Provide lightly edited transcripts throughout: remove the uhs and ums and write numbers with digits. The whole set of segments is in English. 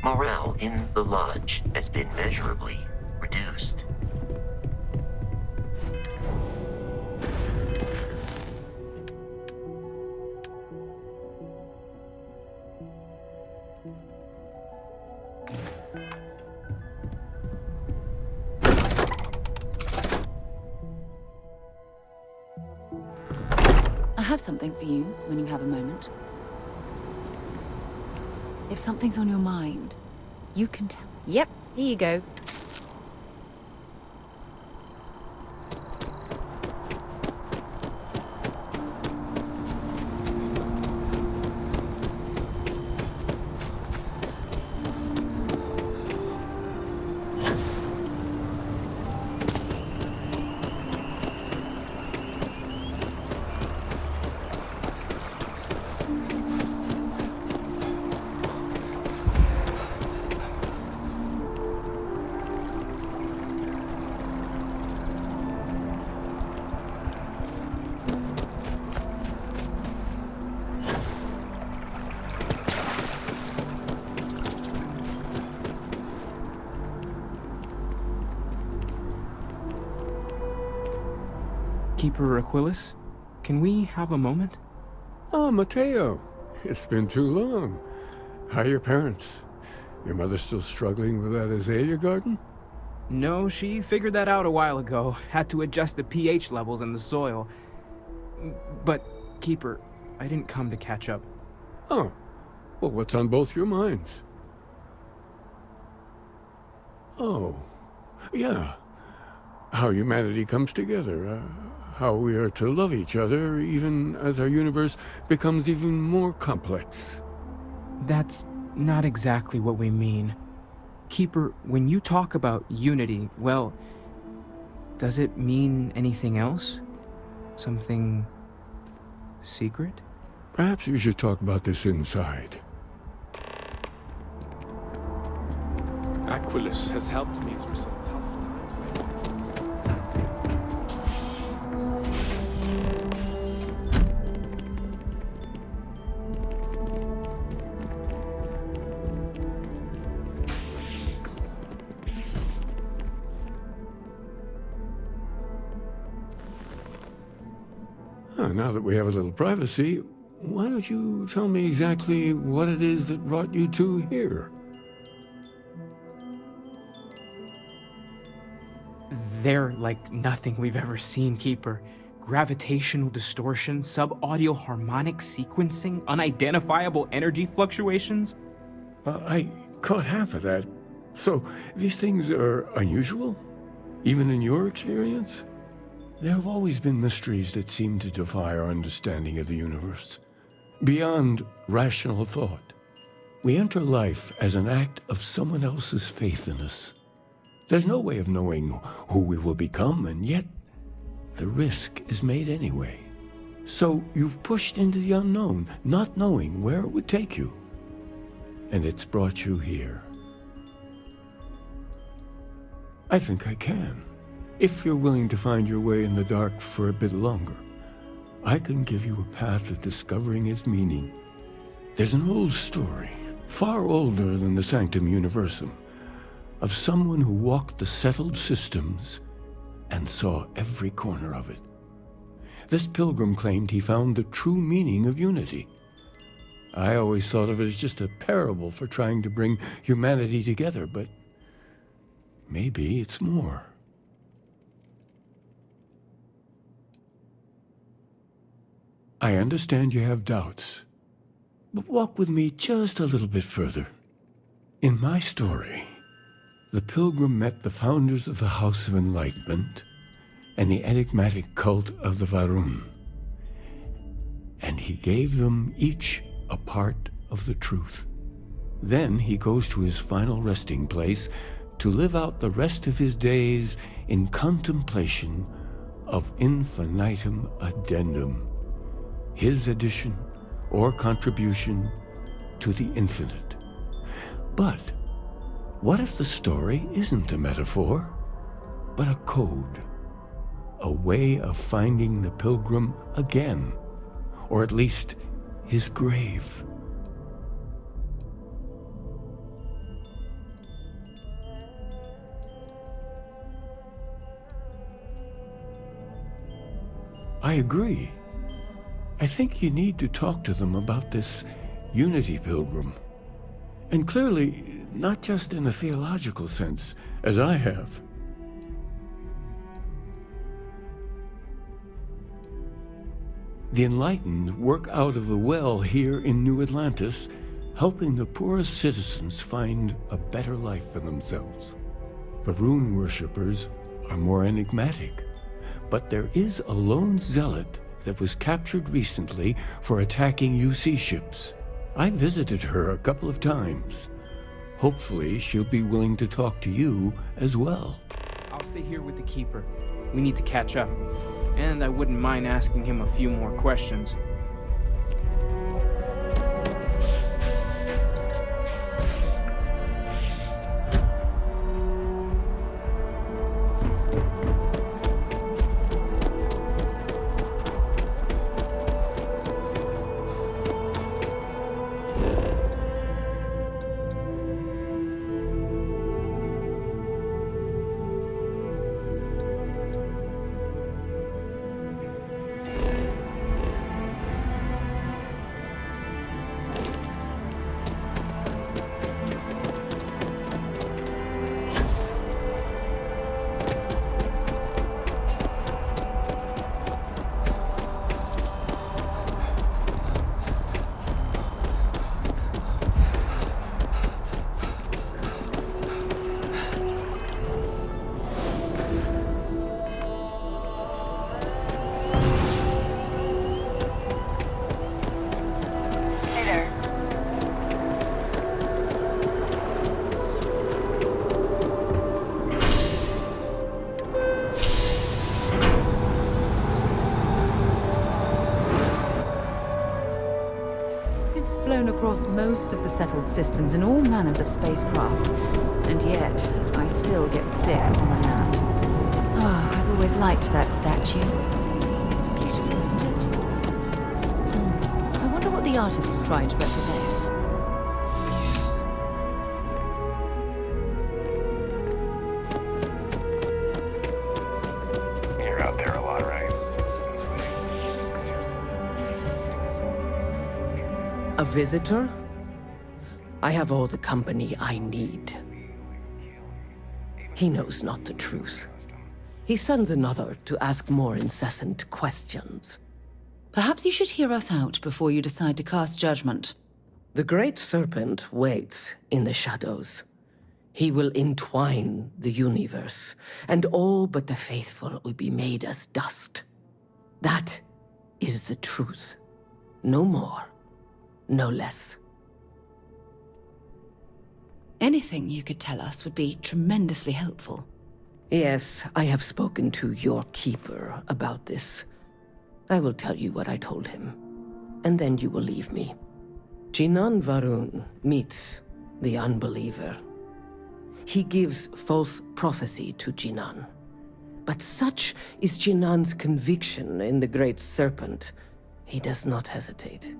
Morale in the lodge has been measurably reduced. I have something for you when you have a moment. If something's on your mind, you can tell. Yep, here you go. Keeper Aquilus, can we have a moment? Oh, Mateo. It's been too long. How are your parents? Your mother still struggling with that azalea garden? No, she figured that out a while ago. Had to adjust the pH levels in the soil. But, Keeper, I didn't come to catch up. Oh. Well, what's on both your minds? Oh. Yeah. How humanity comes together. How we are to love each other, even as our universe becomes even more complex. That's not exactly what we mean. Keeper, when you talk about unity, well, does it mean anything else? Something secret? Perhaps we should talk about this inside. Aquilus has helped me through some tough times. Now that we have a little privacy, why don't you tell me exactly what it is that brought you two here? They're like nothing we've ever seen, Keeper. Gravitational distortion, sub-audio harmonic sequencing, unidentifiable energy fluctuations. I caught half of that. So, these things are unusual? Even in your experience? There have always been mysteries that seem to defy our understanding of the universe. Beyond rational thought. We enter life as an act of someone else's faith in us. There's no way of knowing who we will become, and yet the risk is made anyway. So you've pushed into the unknown, not knowing where it would take you. And it's brought you here. I think I can. If you're willing to find your way in the dark for a bit longer, I can give you a path to discovering its meaning. There's an old story, far older than the Sanctum Universum, of someone who walked the settled systems and saw every corner of it. This pilgrim claimed he found the true meaning of unity. I always thought of it as just a parable for trying to bring humanity together, but maybe it's more. I understand you have doubts, but walk with me just a little bit further. In my story, the pilgrim met the founders of the House of Enlightenment and the enigmatic cult of the Varun, and he gave them each a part of the truth. Then he goes to his final resting place to live out the rest of his days in contemplation of infinitum addendum, his addition or contribution to the infinite. But what if the story isn't a metaphor, but a code? A way of finding the pilgrim again, or at least his grave. I agree. I think you need to talk to them about this Unity Pilgrim. And clearly, not just in a theological sense, as I have. The enlightened work out of the well here in New Atlantis, helping the poorest citizens find a better life for themselves. The rune worshippers are more enigmatic, but there is a lone zealot that was captured recently for attacking UC ships. I visited her a couple of times. Hopefully, she'll be willing to talk to you as well. I'll stay here with the Keeper. We need to catch up. And I wouldn't mind asking him a few more questions. Across most of the settled systems in all manners of spacecraft, and yet I still get sick on the land. Oh, I've always liked that statue. It's beautiful, isn't it? I wonder what the artist was trying to represent. You're out there a lot, right? A visitor? I have all the company I need. He knows not the truth. He sends another to ask more incessant questions. Perhaps you should hear us out before you decide to cast judgment. The Great Serpent waits in the shadows. He will entwine the universe, and all but the faithful will be made as dust. That is the truth. No more. No less. Anything you could tell us would be tremendously helpful. Yes, I have spoken to your keeper about this. I will tell you what I told him, and then you will leave me. Jinan Varun meets the unbeliever. He gives false prophecy to Jinan. But such is Jinan's conviction in the Great Serpent, he does not hesitate.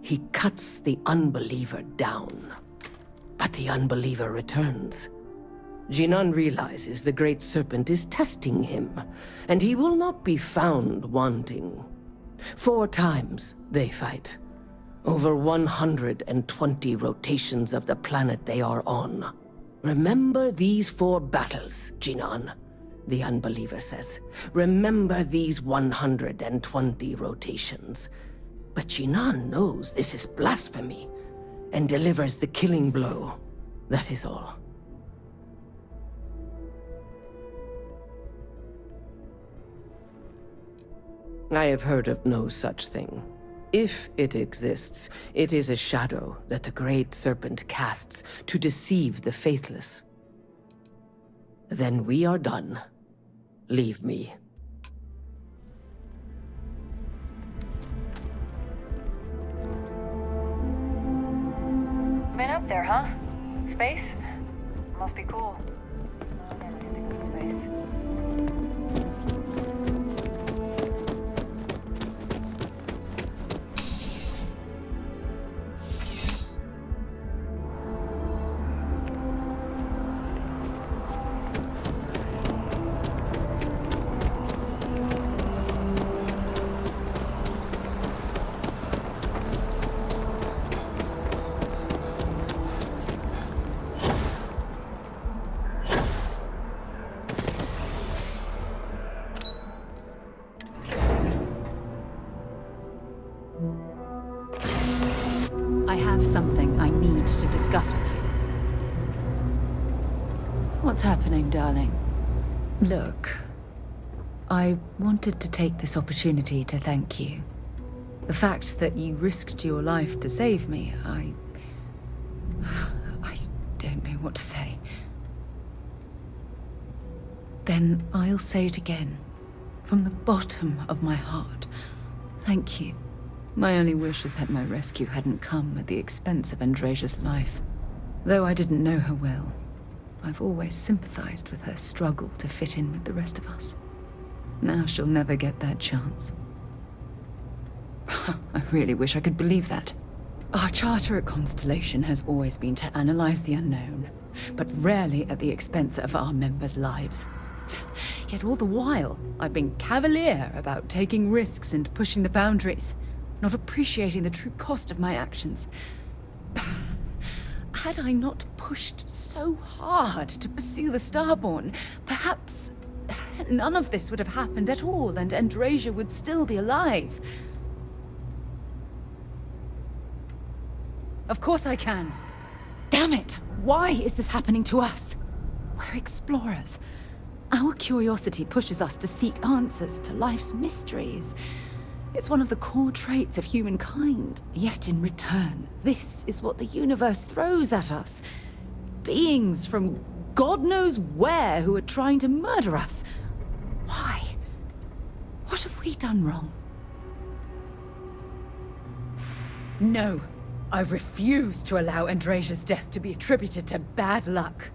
He cuts the unbeliever down. But the unbeliever returns. Jinan realizes the Great Serpent is testing him, and he will not be found wanting. 4 times they fight. Over 120 rotations of the planet they are on. Remember these 4 battles, Jinan, the unbeliever says. Remember these 120 rotations. But Jinan knows this is blasphemy, and delivers the killing blow. That is all. I have heard of no such thing. If it exists, it is a shadow that the Great Serpent casts to deceive the faithless. Then we are done. Leave me. Been up there, huh? Space? Must be cool. I'll never get to go to space. I have something I need to discuss with you. What's happening, darling? Look, I wanted to take this opportunity to thank you. The fact that you risked your life to save me, I don't know what to say. Then I'll say it again, from the bottom of my heart. Thank you. My only wish is that my rescue hadn't come at the expense of Andresia's life. Though I didn't know her well, I've always sympathized with her struggle to fit in with the rest of us. Now she'll never get that chance. I really wish I could believe that. Our charter at Constellation has always been to analyze the unknown, but rarely at the expense of our members' lives. Yet all the while, I've been cavalier about taking risks and pushing the boundaries, not appreciating the true cost of my actions. Had I not pushed so hard to pursue the Starborn, perhaps none of this would have happened at all, and Andresia would still be alive. Of course I can. Damn it! Why is this happening to us? We're explorers. Our curiosity pushes us to seek answers to life's mysteries. It's one of the core traits of humankind. Yet in return, this is what the universe throws at us. Beings from God knows where who are trying to murder us. Why? What have we done wrong? No. I refuse to allow Andresia's death to be attributed to bad luck.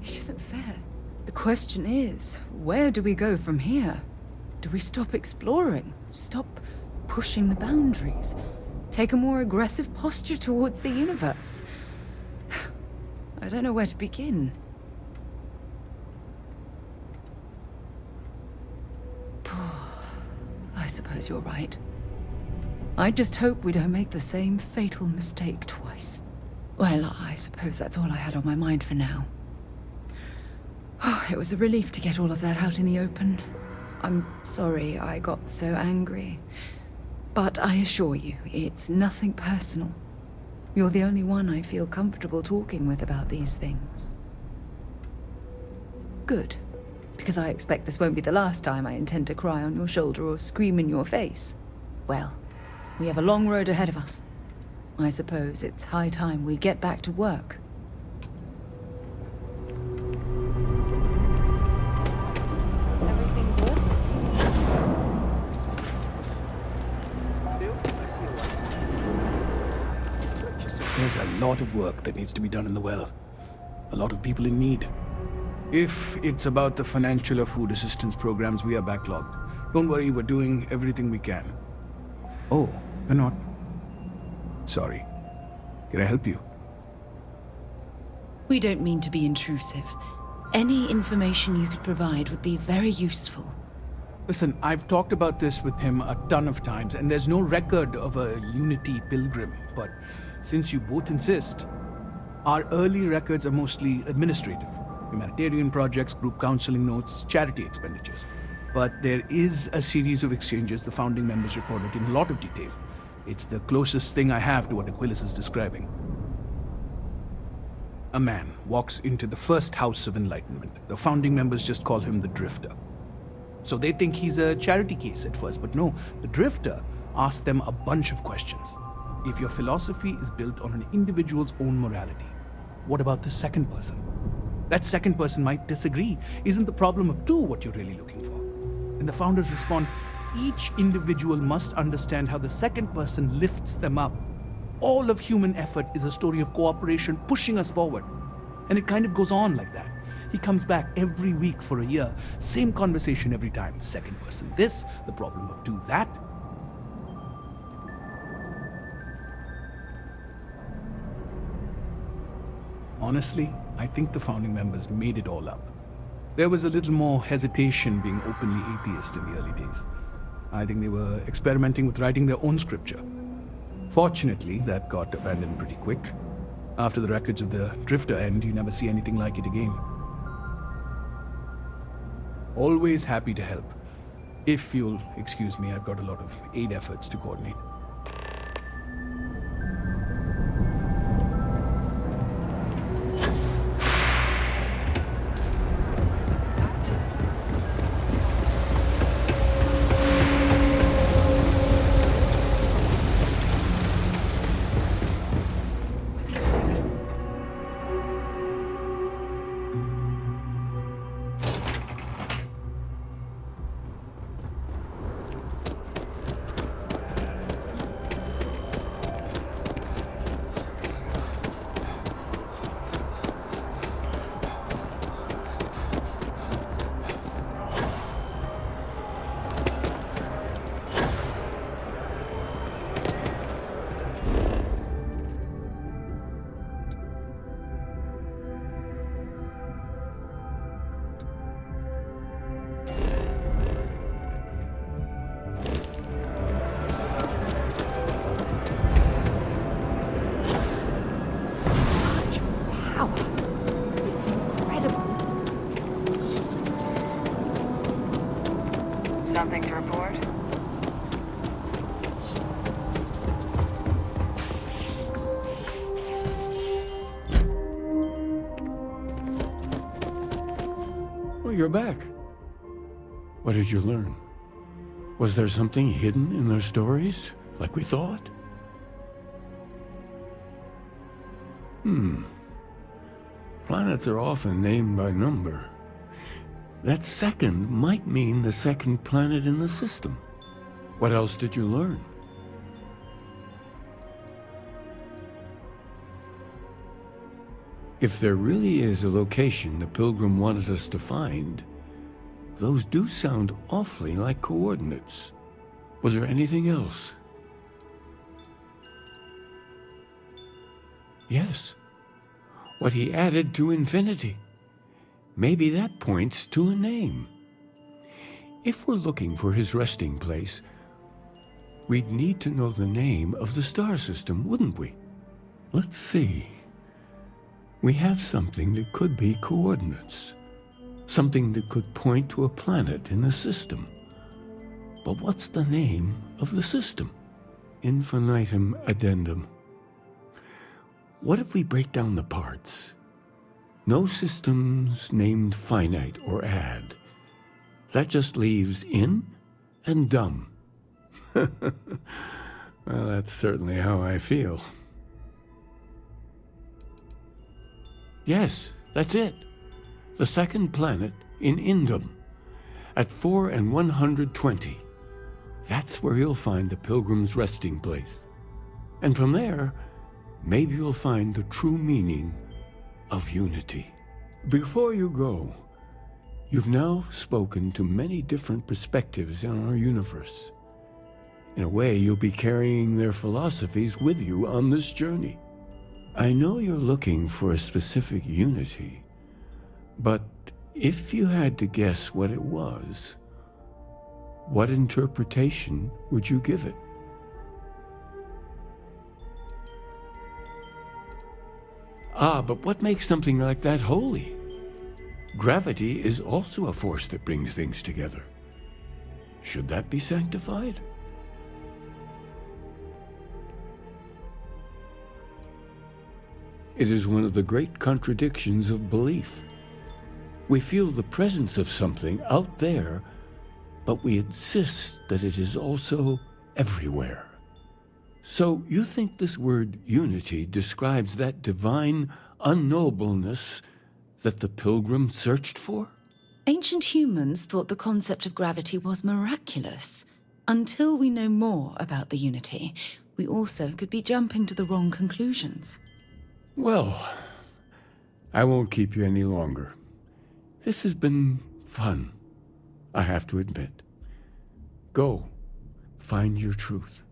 It isn't fair. The question is, where do we go from here? Do we stop exploring? Stop pushing the boundaries? Take a more aggressive posture towards the universe? I don't know where to begin. I suppose you're right. I just hope we don't make the same fatal mistake twice. Well, I suppose that's all I had on my mind for now. Oh, it was a relief to get all of that out in the open. I'm sorry I got so angry. But I assure you, it's nothing personal. You're the only one I feel comfortable talking with about these things. Good. Because I expect this won't be the last time I intend to cry on your shoulder or scream in your face. Well, we have a long road ahead of us. I suppose it's high time we get back to work. Everything good? Still, I see a lot. There's a lot of work that needs to be done in the well. A lot of people in need. If it's about the financial or food assistance programs, we are backlogged. Don't worry, we're doing everything we can. Oh, you're not? Sorry. Can I help you? We don't mean to be intrusive. Any information you could provide would be very useful. Listen, I've talked about this with him a ton of times, and there's no record of a Unity pilgrim. But since you both insist, our early records are mostly administrative. Humanitarian projects, group counseling notes, charity expenditures. But there is a series of exchanges the founding members recorded in a lot of detail. It's the closest thing I have to what Aquilas is describing. A man walks into the first house of enlightenment. The founding members just call him the Drifter. So they think he's a charity case at first, but no, the Drifter asks them a bunch of questions. If your philosophy is built on an individual's own morality, what about the second person? That second person might disagree. Isn't the problem of two what you're really looking for? And the founders respond, each individual must understand how the second person lifts them up. All of human effort is a story of cooperation pushing us forward. And it kind of goes on like that. He comes back every week for a year. Same conversation every time. Second person this, the problem of two that. Honestly, I think the founding members made it all up. There was a little more hesitation being openly atheist in the early days. I think they were experimenting with writing their own scripture. Fortunately, that got abandoned pretty quick. After the records of the Drifter end, you never see anything like it again. Always happy to help. If you'll excuse me, I've got a lot of aid efforts to coordinate. It's incredible. Something to report? Well, you're back. What did you learn? Was there something hidden in their stories, like we thought? Planets are often named by number. That second might mean the second planet in the system. What else did you learn? If there really is a location the Pilgrim wanted us to find, those do sound awfully like coordinates. Was there anything else? Yes. What he added to infinity. Maybe that points to a name. If we're looking for his resting place, we'd need to know the name of the star system, wouldn't we? Let's see. We have something that could be coordinates. Something that could point to a planet in the system. But what's the name of the system? Infinitum addendum. What if we break down the parts? No systems named finite or add. That just leaves in and dumb. Well, that's certainly how I feel. Yes, that's it. The second planet in Indum, at 4 and 120. That's where you'll find the Pilgrim's resting place. And from there, maybe you'll find the true meaning of unity. Before you go, you've now spoken to many different perspectives in our universe. In a way, you'll be carrying their philosophies with you on this journey. I know you're looking for a specific unity, but if you had to guess what it was, what interpretation would you give it? Ah, but what makes something like that holy? Gravity is also a force that brings things together. Should that be sanctified? It is one of the great contradictions of belief. We feel the presence of something out there, but we insist that it is also everywhere. So you think this word unity describes that divine unknowableness that the Pilgrim searched for? Ancient humans thought the concept of gravity was miraculous. Until we know more about the Unity, we also could be jumping to the wrong conclusions. Well, I won't keep you any longer. This has been fun, I have to admit. Go, find your truth.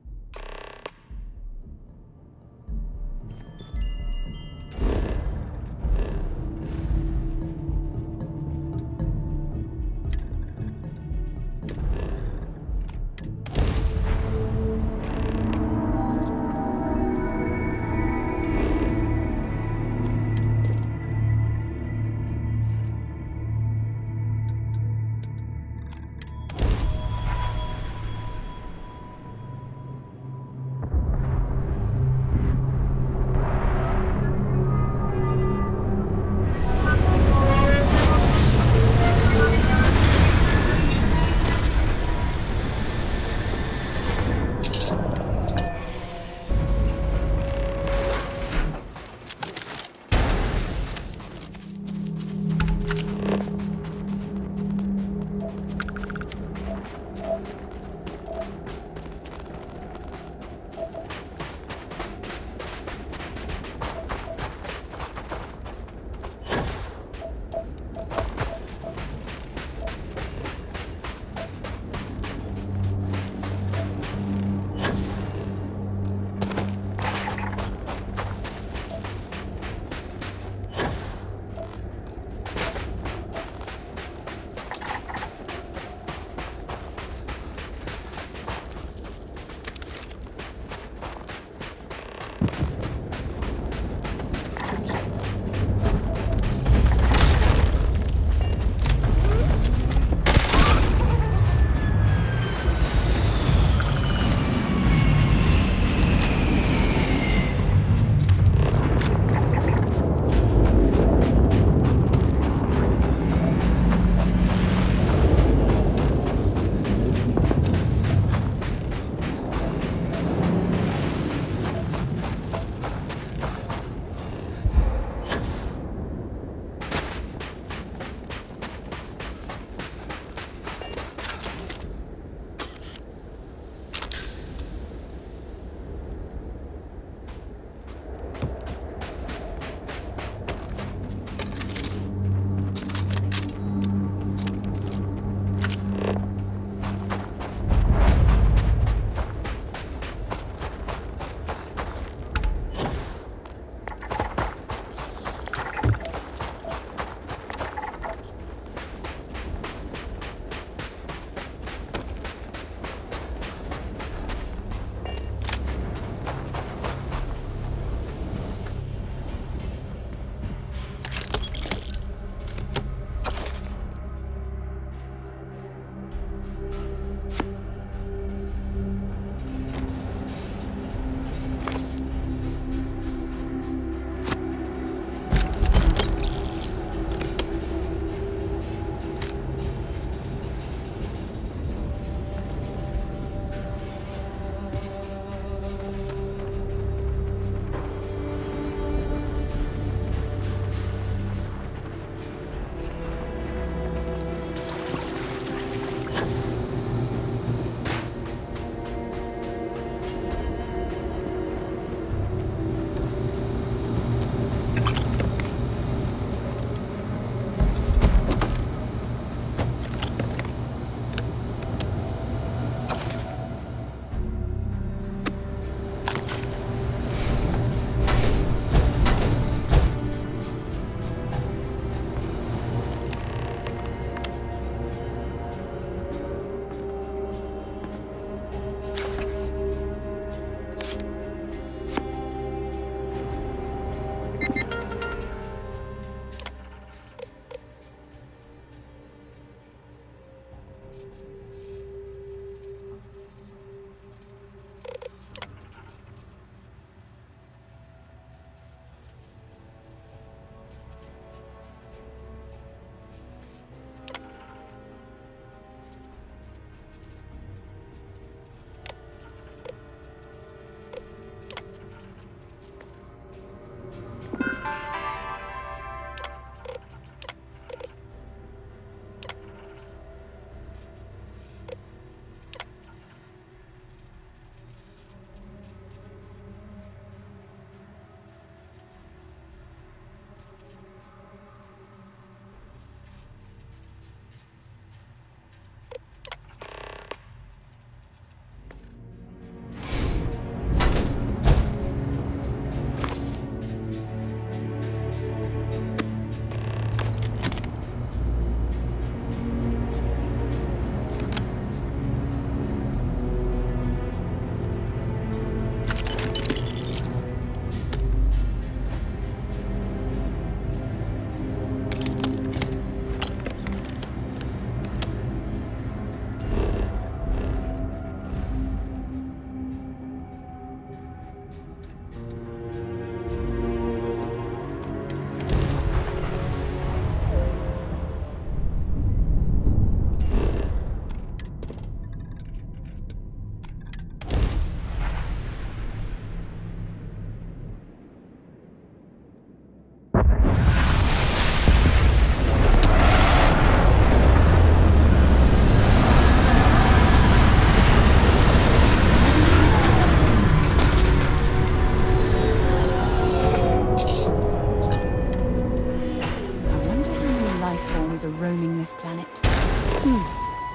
planet?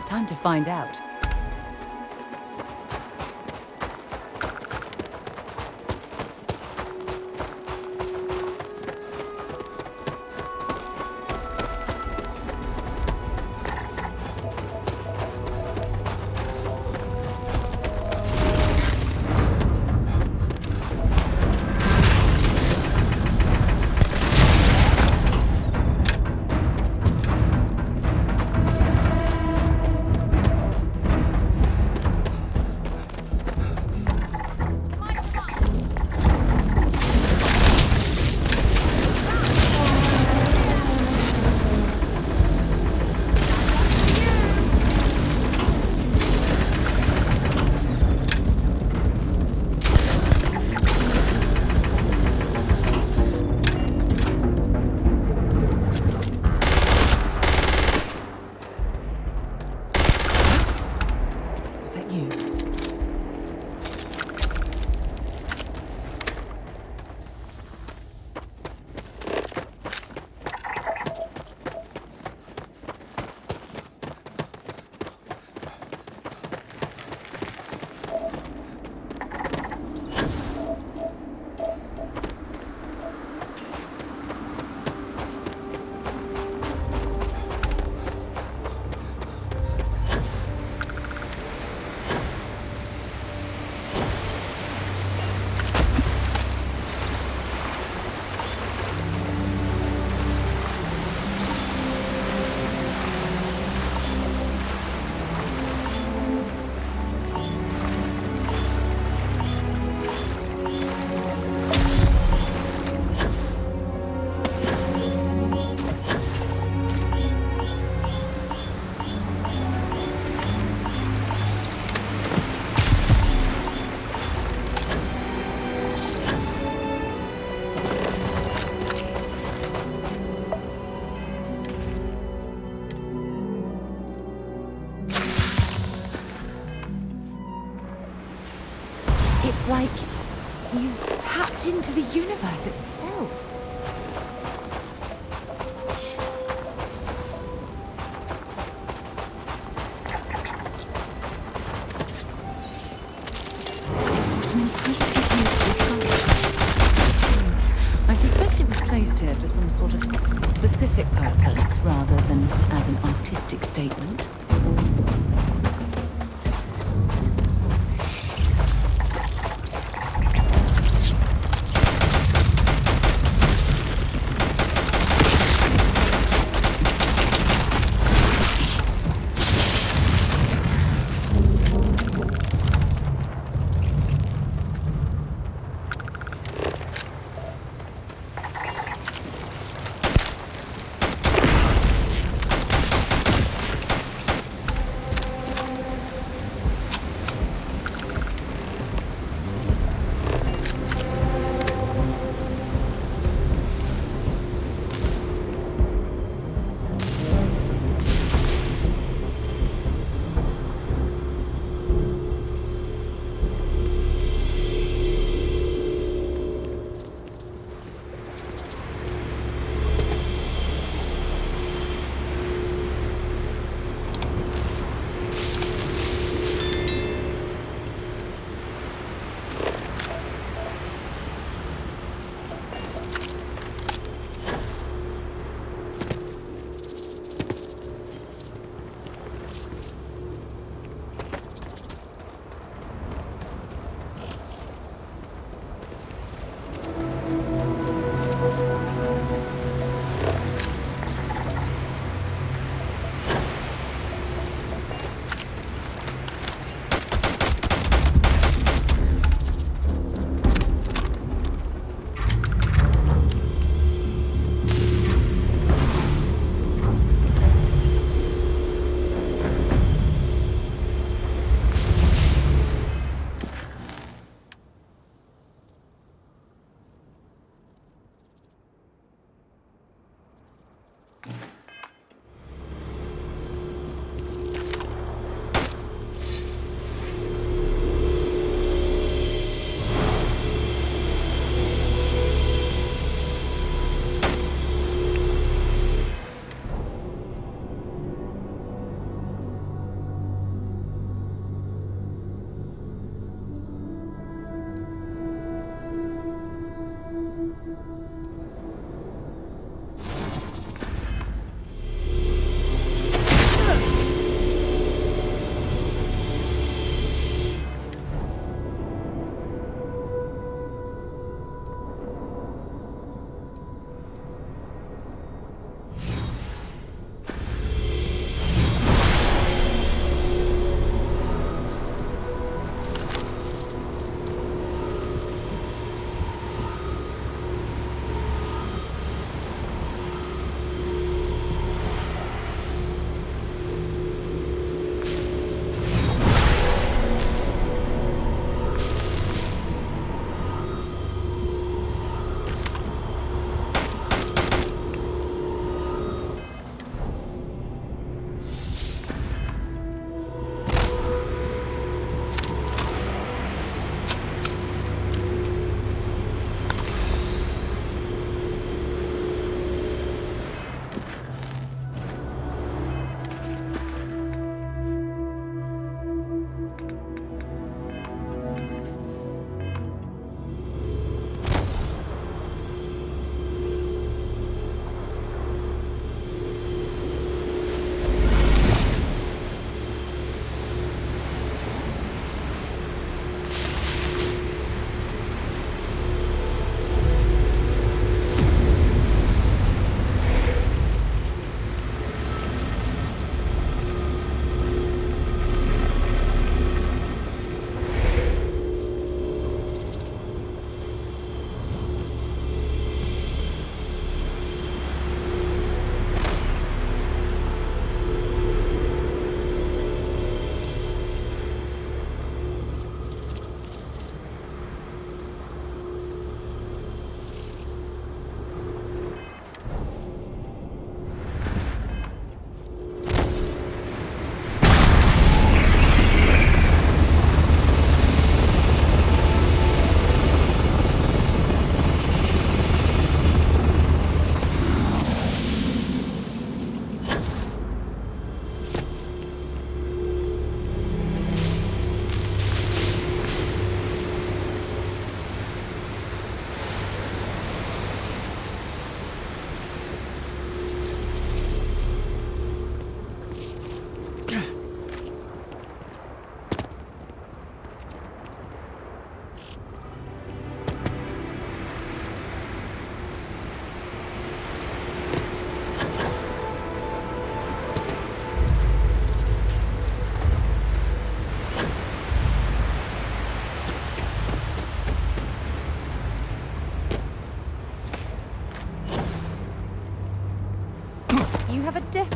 Time to find out. Was that you? It's like you tapped into the universe itself. What an incredibly beautiful sculpture. I suspect it was placed here for some sort of specific purpose rather than as an artistic statement.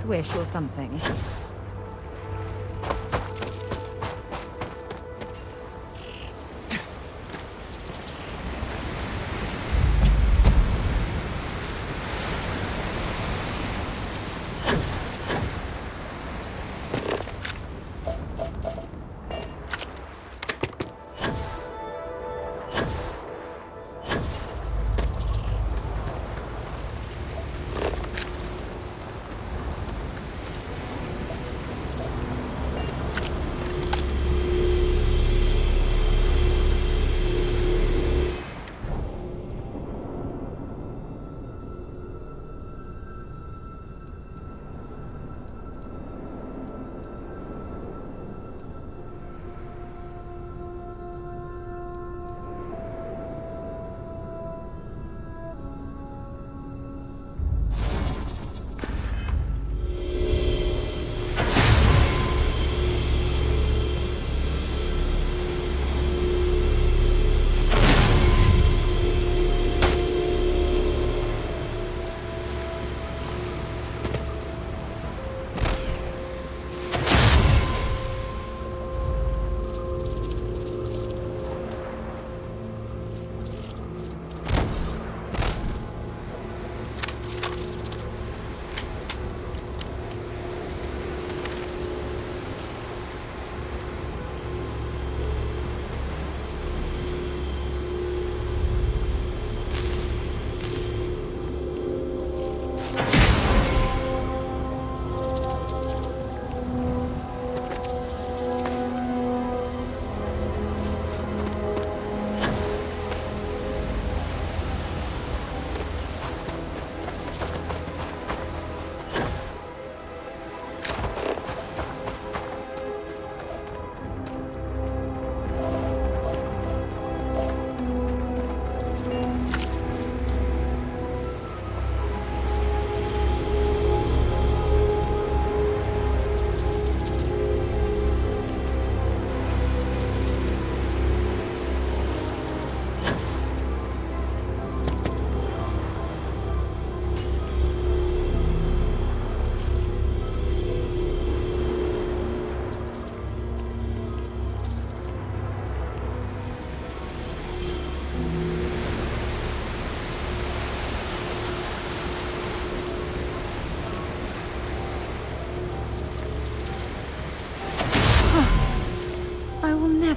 death wish or something.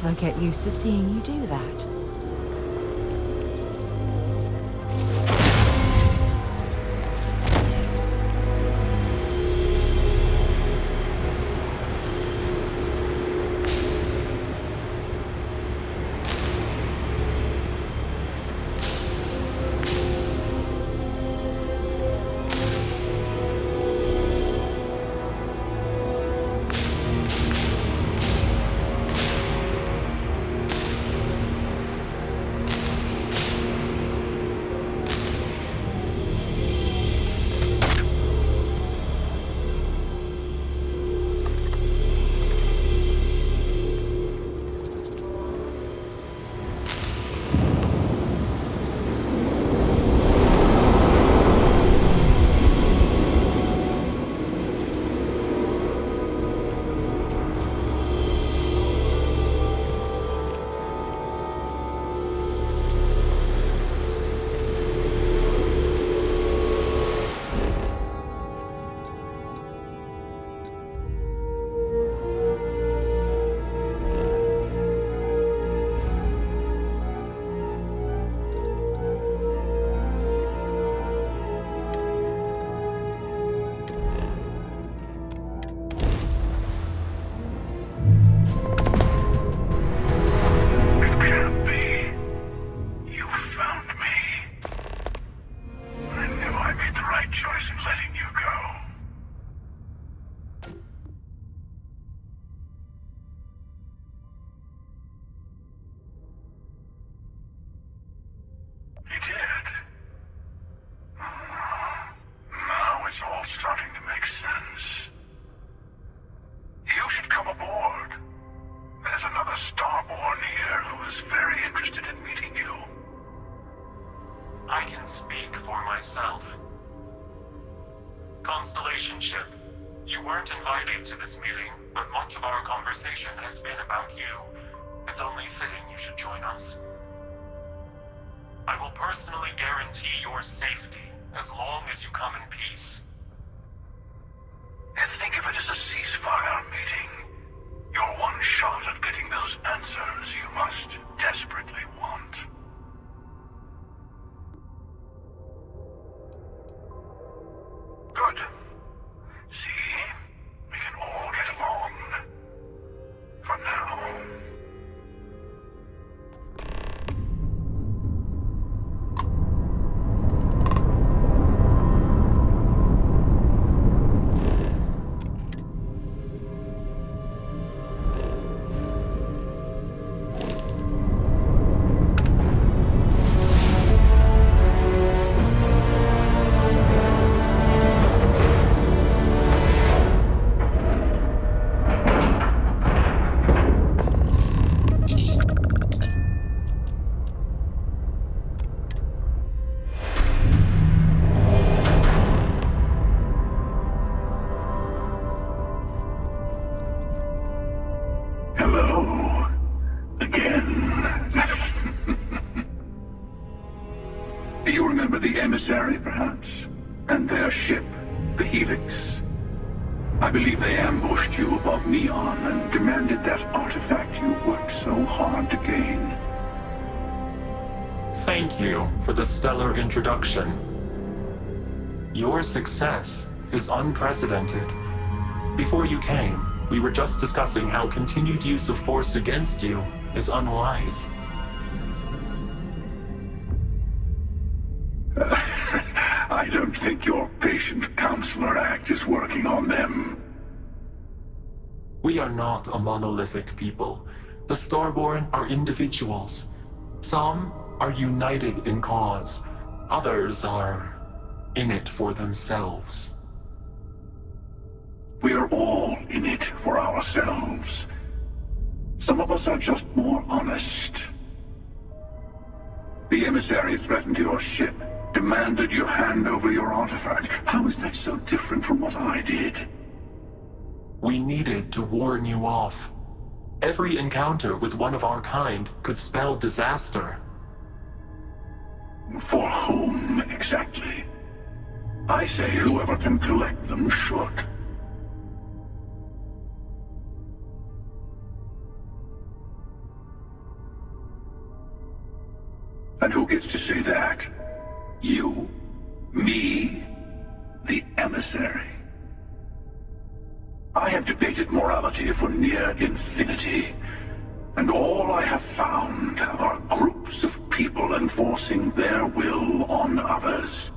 Never get used to seeing you do that. starting to make sense. You should come aboard. There's another Starborn here who is very interested in meeting you. I can speak for myself. Constellation ship, You weren't invited to this meeting, but much of our conversation has been about you. It's only fitting you should join us. I will personally guarantee your safety as long as you come in peace. And think of it as a ceasefire meeting. Your one shot at getting those answers you must desperately want. Good. See? We can all get along. For now. Hello. Again. Do you remember the emissary, perhaps? And their ship, the Helix? I believe they ambushed you above Neon and demanded that artifact you worked so hard to gain. Thank you for the stellar introduction. Your success is unprecedented. Before you came, we were just discussing how continued use of force against you is unwise. I don't think your patient counselor act is working on them. We are not a monolithic people. The Starborn are individuals. Some are united in cause. Others are in it for themselves. We are all in it for ourselves. Some of us are just more honest. The emissary threatened your ship, demanded you hand over your artifact. How is that so different from what I did? We needed to warn you off. Every encounter with one of our kind could spell disaster. For whom, exactly? I say whoever can collect them should. And who gets to say that? You? Me? The emissary? I have debated morality for near infinity, and all I have found are groups of people enforcing their will on others.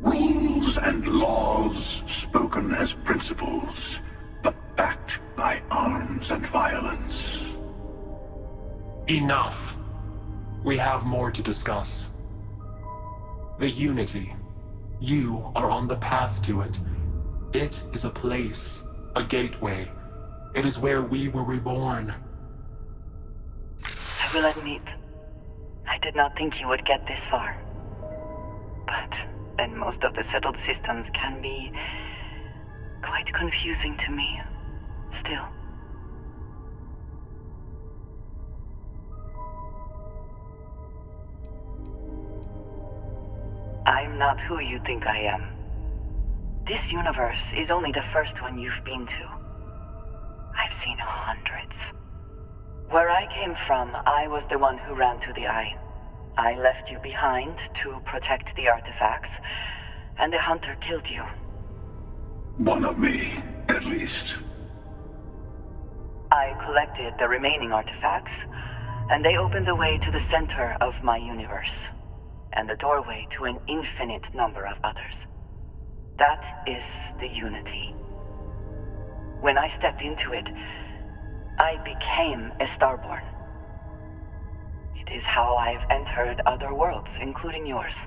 Rules and laws spoken as principles, but backed by arms and violence. Enough. We have more to discuss. The Unity. You are on the path to it. It is a place, a gateway. It is where we were reborn. I will admit, I did not think you would get this far. But then most of the settled systems can be quite confusing to me, still. I'm not who you think I am. This universe is only the first one you've been to. I've seen hundreds. Where I came from, I was the one who ran to the Eye. I left you behind to protect the artifacts, and the Hunter killed you. One of me, at least. I collected the remaining artifacts, and they opened the way to the center of my universe, and the doorway to an infinite number of others. That is the Unity. When I stepped into it, I became a Starborn. It is how I've entered other worlds, including yours.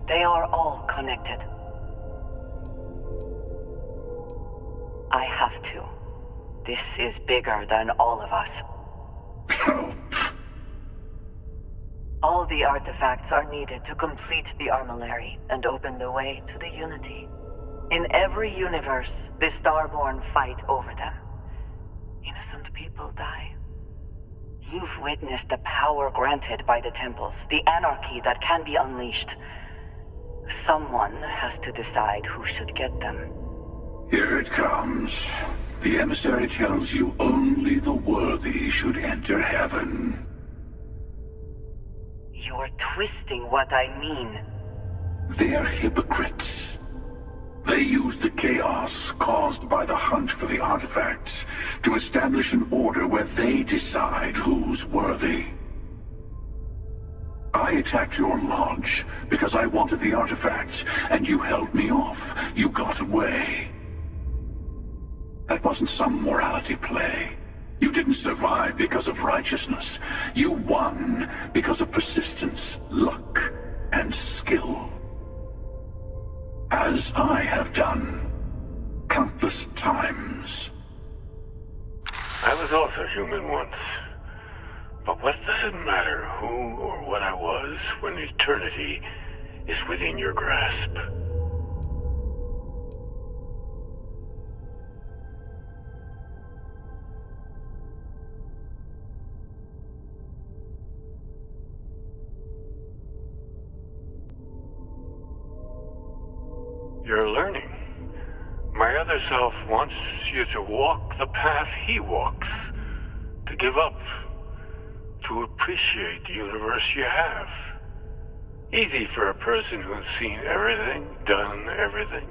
They are all connected. I have to. This is bigger than all of us. Oh, All the artifacts are needed to complete the armillary and open the way to the Unity. In every universe, the Starborn fight over them. Innocent people die. You've witnessed the power granted by the temples, the anarchy that can be unleashed. Someone has to decide who should get them. here it comes. The emissary tells you only the worthy should enter heaven. You're twisting what I mean. They're hypocrites. They use the chaos caused by the hunt for the artifacts to establish an order where they decide who's worthy. I attacked your lodge because I wanted the artifacts, and you held me off. You got away. That wasn't some morality play. You didn't survive because of righteousness. You won because of persistence, luck, and skill. As I have done countless times. I was also human once. But what does it matter who or what I was when eternity is within your grasp? You're learning. My other self wants you to walk the path he walks, to give up, to appreciate the universe you have. Easy for a person who's seen everything, done everything.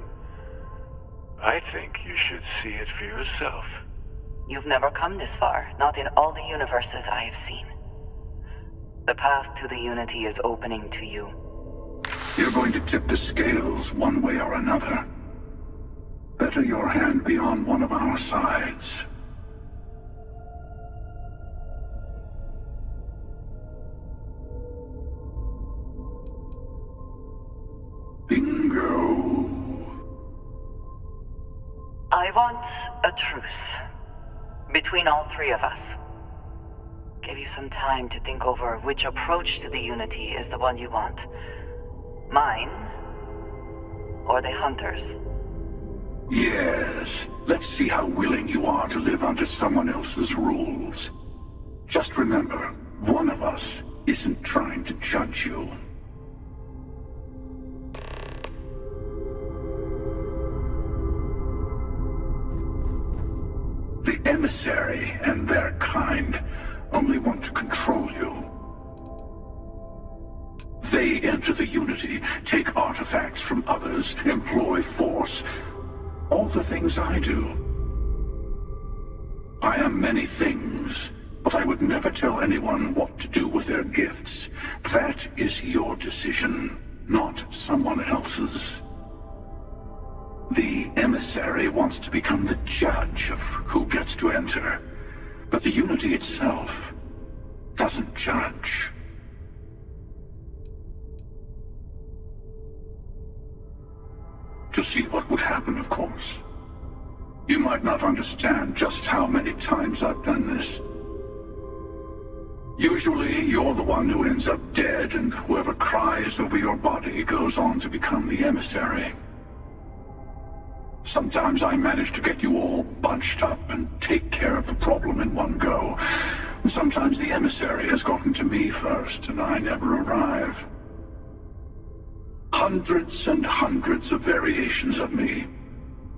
I think you should see it for yourself. You've never come this far, not in all the universes I have seen. The path to the Unity is opening to you. You're going to tip the scales one way or another. Better your hand be on one of our sides. Bingo. I want a truce. Between all three of us. Give you some time to think over which approach to the Unity is the one you want. Mine, or the Hunters? Yes. Let's see how willing you are to live under someone else's rules. Just remember, one of us isn't trying to judge you. The emissary and their kind only want to control you. They enter the Unity, take artifacts from others, employ force. All the things I do. I am many things, but I would never tell anyone what to do with their gifts. That is your decision, not someone else's. The emissary wants to become the judge of who gets to enter, but the Unity itself doesn't judge. To see what would happen, of course. You might not understand just how many times I've done this. Usually, you're the one who ends up dead, and whoever cries over your body goes on to become the emissary. Sometimes I manage to get you all bunched up and take care of the problem in one go. Sometimes the emissary has gotten to me first, and I never arrive. Hundreds and hundreds of variations of me,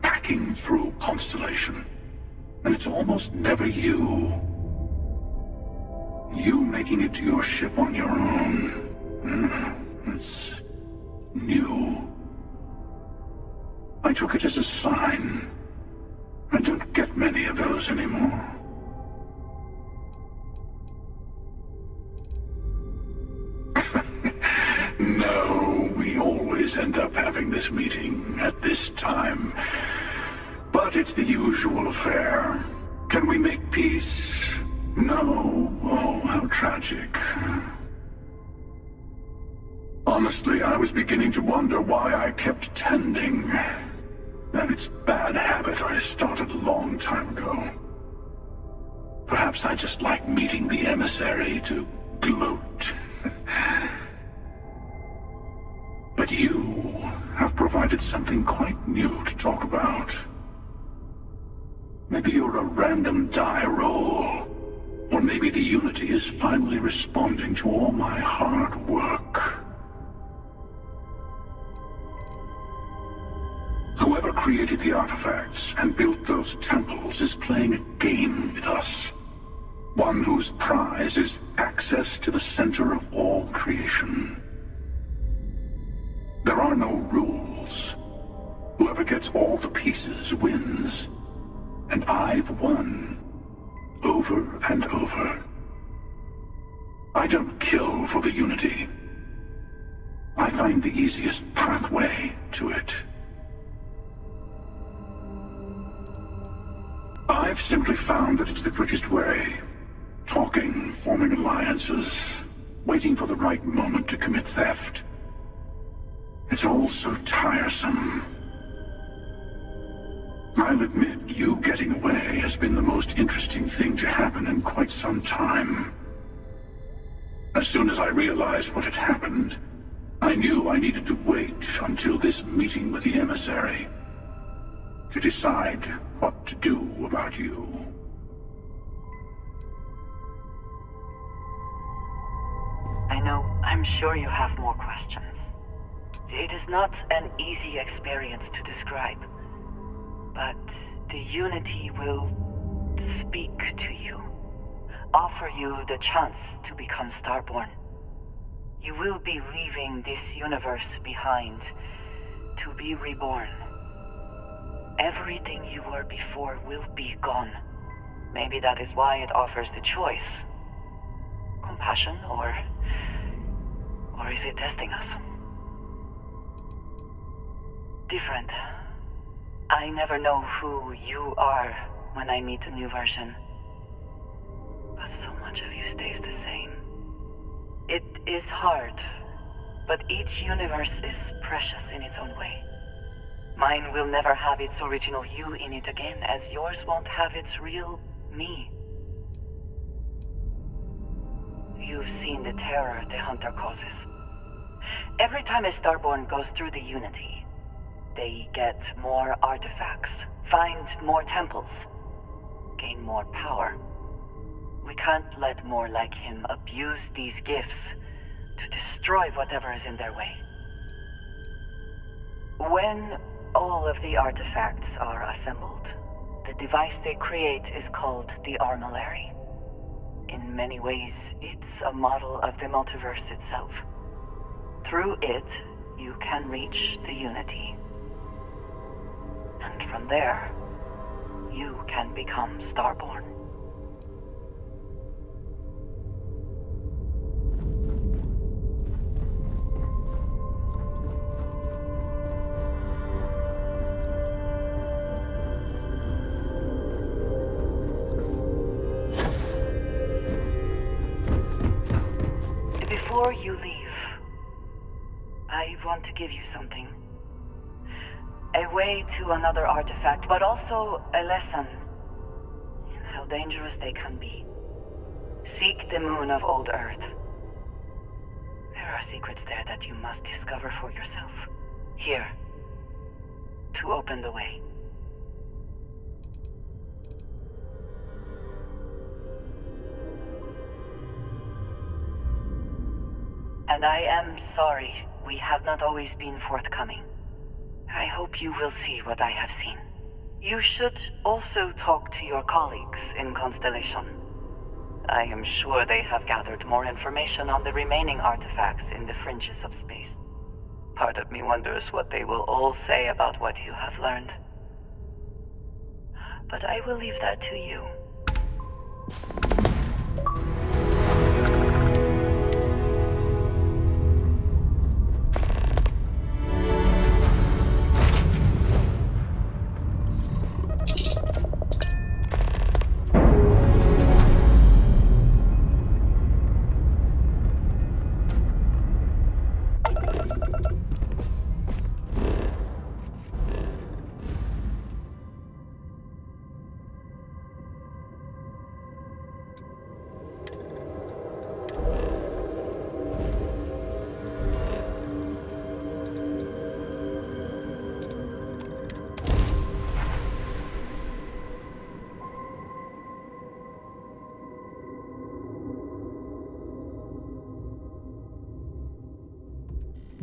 packing through Constellation. And it's almost never you. You making it to your ship on your own. It's new. I took it as a sign. I don't get many of those anymore. No, we always end up having this meeting at this time. But it's the usual affair. Can we make peace? No. Oh, how tragic. Honestly, I was beginning to wonder why I kept tending. And it's a bad habit I started a long time ago. Perhaps Perhaps I just like meeting the emissary to gloat. But you have provided something quite new to talk about. Maybe you're a random die roll. Or maybe the Unity is finally responding to all my hard work. Whoever created the artifacts and built those temples is playing a game with us. One whose prize is access to the center of all creation. There are no rules. Whoever gets all the pieces wins. And I've won. Over and over. I don't kill for the Unity. I find the easiest pathway to it. I've simply found that it's the quickest way. Talking, forming alliances, waiting for the right moment to commit theft. It's all so tiresome. I'll admit, you getting away has been the most interesting thing to happen in quite some time. As soon as I realized what had happened, I knew I needed to wait until this meeting with the emissary to decide what to do about you. I know, I'm sure you have more questions. It is not an easy experience to describe. But the Unity will speak to you, offer you the chance to become Starborn. You will be leaving this universe behind to be reborn. Everything you were before will be gone. Maybe that is why it offers the choice. Compassion, or is it testing us? Different. I never know who you are when I meet a new version. But so much of you stays the same. It is hard, but each universe is precious in its own way. Mine will never have its original you in it again, as yours won't have its real me. You've seen the terror the Hunter causes. Every time a Starborn goes through the Unity, they get more artifacts, find more temples, gain more power. We can't let more like him abuse these gifts to destroy whatever is in their way. When all of the artifacts are assembled, the device they create is called the Armillary. In many ways, it's a model of the multiverse itself. Through it, you can reach the Unity. And from there, you can become Starborn. Before you leave, I want to give you something. A way to another artifact, but also a lesson in how dangerous they can be. Seek the moon of old Earth. There are secrets there that you must discover for yourself. Here, to open the way. And I am sorry we have not always been forthcoming. I hope you will see what I have seen. You should also talk to your colleagues in Constellation. I am sure they have gathered more information on the remaining artifacts in the fringes of space. Part of me wonders what they will all say about what you have learned. But I will leave that to you.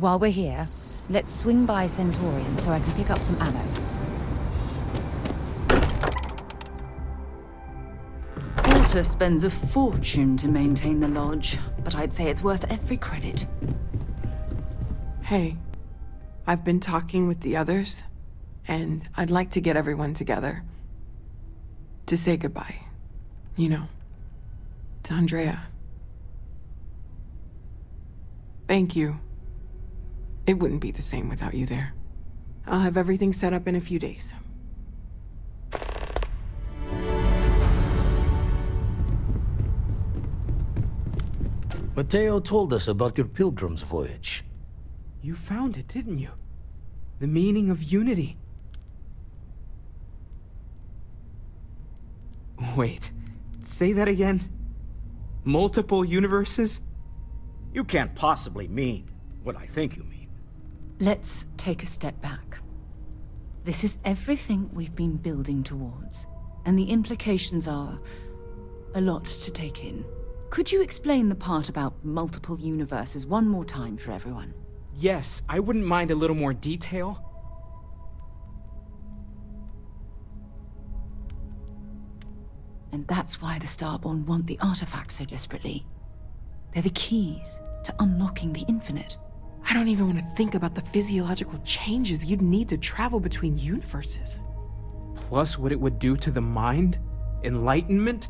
While we're here, let's swing by Centaurian so I can pick up some ammo. Walter spends a fortune to maintain the lodge, but I'd say it's worth every credit. Hey, I've been talking with the others, and I'd like to get everyone together. To say goodbye. You know, to Andrea. Thank you. It wouldn't be the same without you there. I'll have everything set up in a few days. Mateo told us about your pilgrim's voyage. You found it, didn't you? The meaning of unity. Wait, say that again? Multiple universes? You can't possibly mean what I think you mean. Let's take a step back. This is everything we've been building towards, and the implications are a lot to take in. Could you explain the part about multiple universes one more time for everyone? Yes, I wouldn't mind a little more detail. And that's why the Starborn want the artifacts so desperately. They're the keys to unlocking the infinite. I don't even want to think about the physiological changes you'd need to travel between universes. Plus what it would do to the mind? Enlightenment?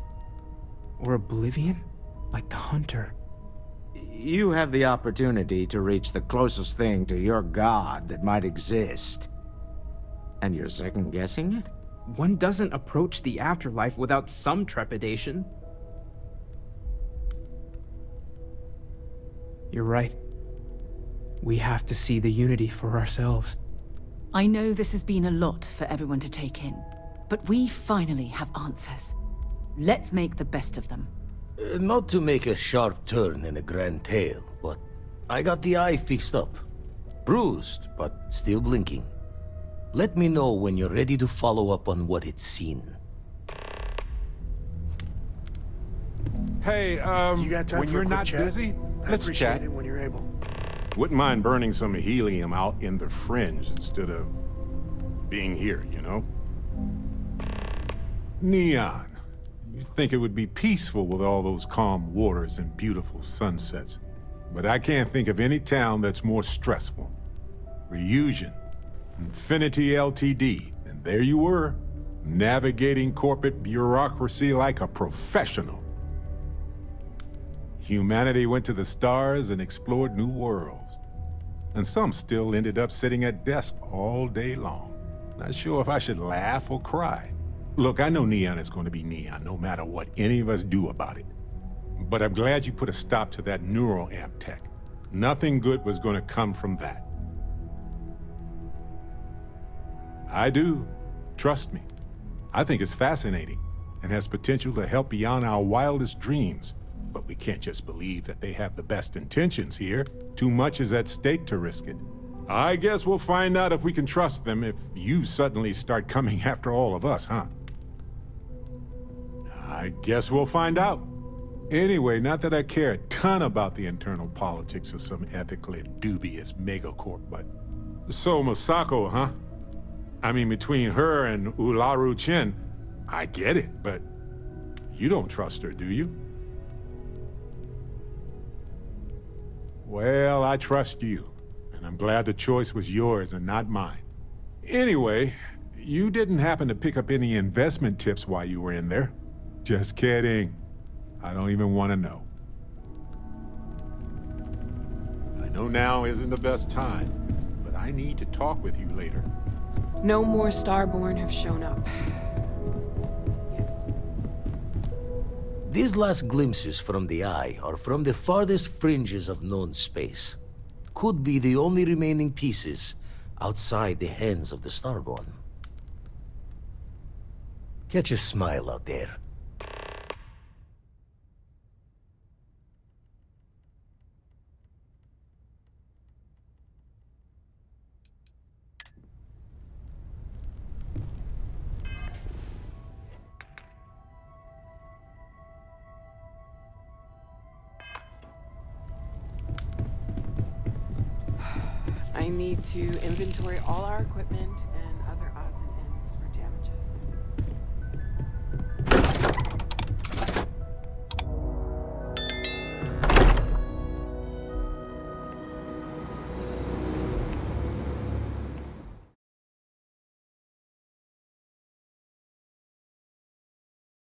Or oblivion? Like the Hunter. You have the opportunity to reach the closest thing to your god that might exist. And you're second-guessing it? One doesn't approach the afterlife without some trepidation. You're right. We have to see the unity for ourselves. I know this has been a lot for everyone to take in, but we finally have answers. Let's make the best of them. Not to make a sharp turn in a grand tale, but I got the eye fixed up. Bruised, but still blinking. Let me know when you're ready to follow up on what it's seen. Hey, You got time when for you're a quick not chat? busy, I let's appreciate chat. it when you're able. Wouldn't mind burning some helium out in the fringe instead of being here, you know? Neon. You'd think it would be peaceful with all those calm waters and beautiful sunsets. But I can't think of any town that's more stressful. Reusion, Infinity LTD, and there you were, navigating corporate bureaucracy like a professional. Humanity went to the stars and explored new worlds. And some still ended up sitting at desks all day long. Not sure if I should laugh or cry. Look, I know Neon is going to be Neon, no matter what any of us do about it. But I'm glad you put a stop to that neural amp tech. Nothing good was going to come from that. I do. Trust me. I think it's fascinating and has potential to help beyond our wildest dreams. But we can't just believe that they have the best intentions here. Too much is at stake to risk it. I guess we'll find out if we can trust them if you suddenly start coming after all of us, huh? I guess we'll find out. Anyway, not that I care a ton about the internal politics of some ethically dubious megacorp, but... So, Masako, huh? I mean, between her and Ularu Chen, I get it, but you don't trust her, do you? Well, I trust you, and I'm glad the choice was yours and not mine. Anyway, you didn't happen to pick up any investment tips while you were in there. Just kidding. I don't even want to know. I know now isn't the best time, but I need to talk with you later. No more Starborn have shown up. These last glimpses from the Eye are from the farthest fringes of known space. Could be the only remaining pieces outside the hands of the Starborn. Catch a smile out there. I need to inventory all our equipment and